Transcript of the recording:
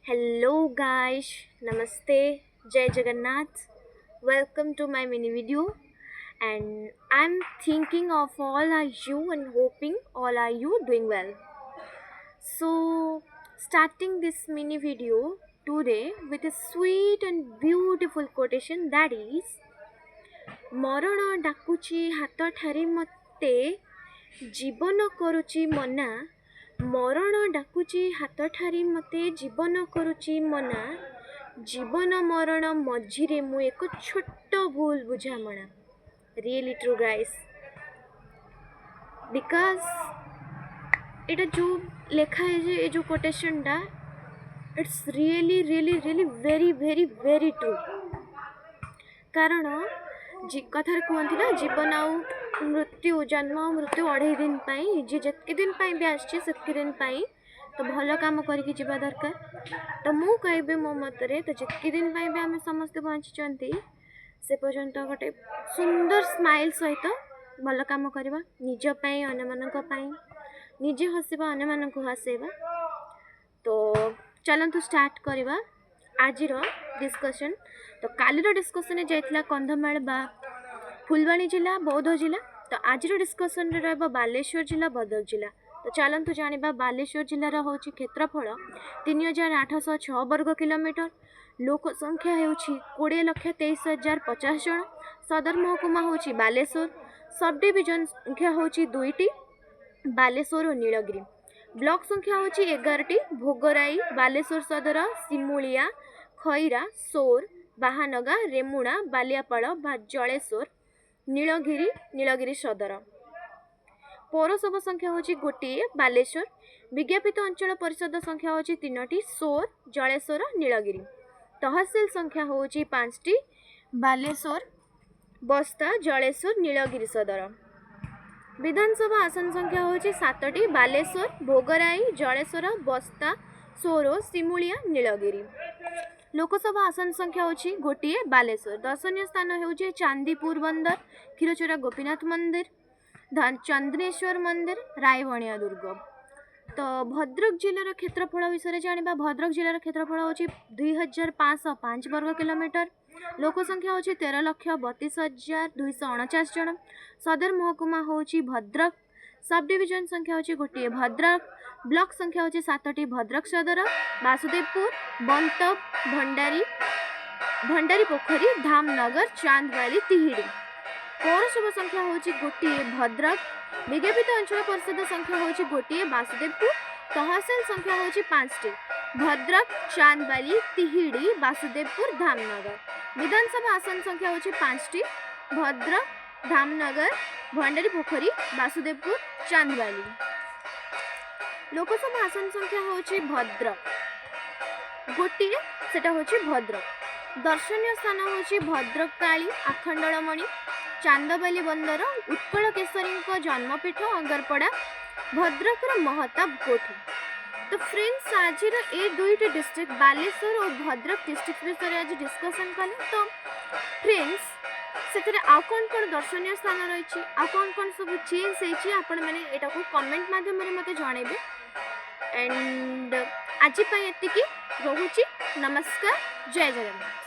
Hello guys, Namaste, Jai Jagannath. Welcome to my mini video. And I'm thinking of all are you and hoping all are you doing well. So, starting this mini video today with a sweet and beautiful quotation that is ମରଣ ଡାକୁଛି ହାତ ଠାରି ମୋତେ ଜୀବନ କରୁଛି ମନା ମରଣ ଡାକୁଛି ହାତ ଠାରି ମୋତେ ଜୀବନ କରୁଛି ମନା ଜୀବନ ମରଣ ମଝିରେ ମୁଁ ଏକ ଛୋଟ ଭୁଲ ବୁଝାମଣା ରିଏଲି ଟ୍ରୁ ଗାଇସ୍ ବିକଜ এটা ଯେଉଁ ଲେଖା ହେଇଛି ଏ ଯେଉଁ କୋଟେସନଟା it's really really really very very very true କାରଣ କଥାରେ କୁହନ୍ତି ନା ଜୀବନ ଆଉ ମୃତ୍ୟୁ ଜନ୍ମ ଆଉ ମୃତ୍ୟୁ 2.5 ଦିନ ପାଇଁ ଯିଏ ଯେତିକି ଦିନ ପାଇଁ ବି ଆସିଛି ସେତିକି ଦିନ ପାଇଁ ତ ଭଲ କାମ କରିକି ଯିବା ଦରକାର ତ ମୁଁ କହିବି ମୋ ମତରେ ତ ଯେତିକି ଦିନ ପାଇଁ ବି ଆମେ ସମସ୍ତେ ବଞ୍ଚିଛନ୍ତି ସେ ପର୍ଯ୍ୟନ୍ତ ଗୋଟେ ସୁନ୍ଦର ସ୍ମାଇଲ୍ ସହିତ ଭଲ କାମ କରିବା ନିଜ ପାଇଁ ଅନ୍ୟମାନଙ୍କ ପାଇଁ ନିଜେ ହସିବା ଅନ୍ୟମାନଙ୍କୁ ହସେଇବା ତ ଚାଲନ୍ତୁ ଷ୍ଟାର୍ଟ କରିବା ଆଜିର ଡିସ୍କସନ୍ ତ କାଲିର ଡିସ୍କସନ୍ରେ ଯାଇଥିଲା କନ୍ଧମାଳ ବା ଫୁଲବାଣୀ ଜିଲ୍ଲା ବୌଦ୍ଧ ଜିଲ୍ଲା ତ ଆଜିର ଡିସ୍କସନ୍ରେ ରହିବ ବାଲେଶ୍ୱର ଜିଲ୍ଲା ଭଦ୍ରକ ଜିଲ୍ଲା ତ ଚାଲନ୍ତୁ ଜାଣିବା ବାଲେଶ୍ୱର ଜିଲ୍ଲାର ହେଉଛି କ୍ଷେତ୍ରଫଳ 3806 ବର୍ଗ କିଲୋମିଟର ଲୋକ ସଂଖ୍ୟା ହେଉଛି 20,23,050 ଜଣ ସଦର ମହକୁମା ହେଉଛି ବାଲେଶ୍ୱର ସବ୍ ଡିଭିଜନ୍ ସଂଖ୍ୟା ହେଉଛି 2ଟି ବାଲେଶ୍ୱର ଓ ନୀଳଗିରି ବ୍ଲକ ସଂଖ୍ୟା ହେଉଛି 11ଟି ଭୋଗରାଇ ବାଲେଶ୍ୱର ସଦର ସିମୁଳିଆ ଖଇରା ସୋର ବାହାନଗା ରେମୁଣା ବାଲିଆପାଳ ଜଳେଶ୍ୱର ନୀଳଗିରି ସଦର ପୌରସଭା ସଂଖ୍ୟା ହେଉଛି 1 ବାଲେଶ୍ୱର ବିଜ୍ଞାପିତ ଅଞ୍ଚଳ ପରିଷଦ ସଂଖ୍ୟା ହେଉଛି 3ଟି ସୋର ଜଳେଶ୍ୱର ନୀଳଗିରି ତହସିଲ ସଂଖ୍ୟା ହେଉଛି 5ଟି ବାଲେଶ୍ୱର ବସ୍ତା ଜଳେଶ୍ୱର ନୀଳଗିରି ସଦର ବିଧାନସଭା ଆସନ ସଂଖ୍ୟା ହେଉଛି 7ଟି ବାଲେଶ୍ୱର ଭୋଗରାଇ ଜଳେଶ୍ୱର ବସ୍ତା ସୋର ସିମୁଳିଆ ନୀଳଗିରି ଲୋକସଭା ଆସନ ସଂଖ୍ୟା ହେଉଛି 1 ବାଲେଶ୍ୱର ଦର୍ଶନୀୟ ସ୍ଥାନ ହେଉଛି ଚାନ୍ଦିପୁର ବନ୍ଦର କ୍ଷୀରଚୋରା ଗୋପୀନାଥ ମନ୍ଦିର ଚନ୍ଦ୍ରେଶ୍ୱର ମନ୍ଦିର ରାୟବଣିଆ ଦୁର୍ଗ ତ ଭଦ୍ରକ ଜିଲ୍ଲାର କ୍ଷେତ୍ରଫଳ ବିଷୟରେ ଜାଣିବା ଭଦ୍ରକ ଜିଲ୍ଲାର କ୍ଷେତ୍ରଫଳ ହେଉଛି 2505 ବର୍ଗ କିଲୋମିଟର ଲୋକ ସଂଖ୍ୟା ହେଉଛି 13,32,249 ଜଣ ସଦର ମହକୁମା ହେଉଛି ଭଦ୍ରକ ସବ୍ ଡିଭିଜନ୍ ସଂଖ୍ୟା ହେଉଛି 1 ଭଦ୍ରକ ବ୍ଲକ ସଂଖ୍ୟା ହେଉଛି 7ଟି ଭଦ୍ରକ ସଦର ବାସୁଦେବପୁର ବନ୍ତବ ଭଣ୍ଡାରୀ ପୋଖରୀ ଧାମନଗର ଚାନ୍ଦବାଲି ତିହିଡ଼ି ପୌରସଭା ସଂଖ୍ୟା ହେଉଛି 1 ଭଦ୍ରକ ବିଜ୍ଞାପିତ ଅଞ୍ଚଳ ପରିଷଦ ସଂଖ୍ୟା ହେଉଛି 1 ବାସୁଦେବପୁର ତହସିଲ ସଂଖ୍ୟା ହେଉଛି 5ଟି ଭଦ୍ରକ ଚାନ୍ଦବାଲି ତିହିଡ଼ି ବାସୁଦେବପୁର ଧାମନଗର ବିଧାନସଭା ଆସନ ସଂଖ୍ୟା ହେଉଛି 5ଟି ଭଦ୍ରକ ଧାମନଗର ଭଣ୍ଡାରୀ ପୋଖରୀ ବାସୁଦେବପୁର ଚାନ୍ଦବାଲି ଲୋକସଭା ଆସନ ସଂଖ୍ୟା ହେଉଛି ଭଦ୍ରକ 1 ସେଟା ହେଉଛି ଭଦ୍ରକ ଦର୍ଶନୀୟ ସ୍ଥାନ ହେଉଛି ଭଦ୍ରକ କାଳୀ ଆଖଣ୍ଡଳମଣି ଚାନ୍ଦବାଲି ବନ୍ଦର ଉତ୍କଳ କେଶରୀଙ୍କ ଜନ୍ମପୀଠ ଅଙ୍ଗରପଡ଼ା ଭଦ୍ରକର ମହତାବ କୋଠି ତ ଫ୍ରେଣ୍ଡସ୍ ଆଜିର ଏ ଦୁଇଟି ଡିଷ୍ଟ୍ରିକ୍ଟ ବାଲେଶ୍ୱର ଓ ଭଦ୍ରକ ଡିଷ୍ଟ୍ରିକ୍ଟ ବିଷୟରେ ଆଜି ଡିସ୍କସନ୍ କଲେ ତ ଫ୍ରେଣ୍ଡସ୍ ସେଥିରେ ଆଉ କ'ଣ କ'ଣ ଦର୍ଶନୀୟ ସ୍ଥାନ ରହିଛି ଆଉ କ'ଣ ସବୁ ଚେଞ୍ଜ ହେଇଛି ଆପଣମାନେ ଏଟାକୁ କମେଣ୍ଟ ମାଧ୍ୟମରେ ମୋତେ ଜଣାଇବେ एंड आज एतिकी रहुची नमस्कार जय जगन्नाथ।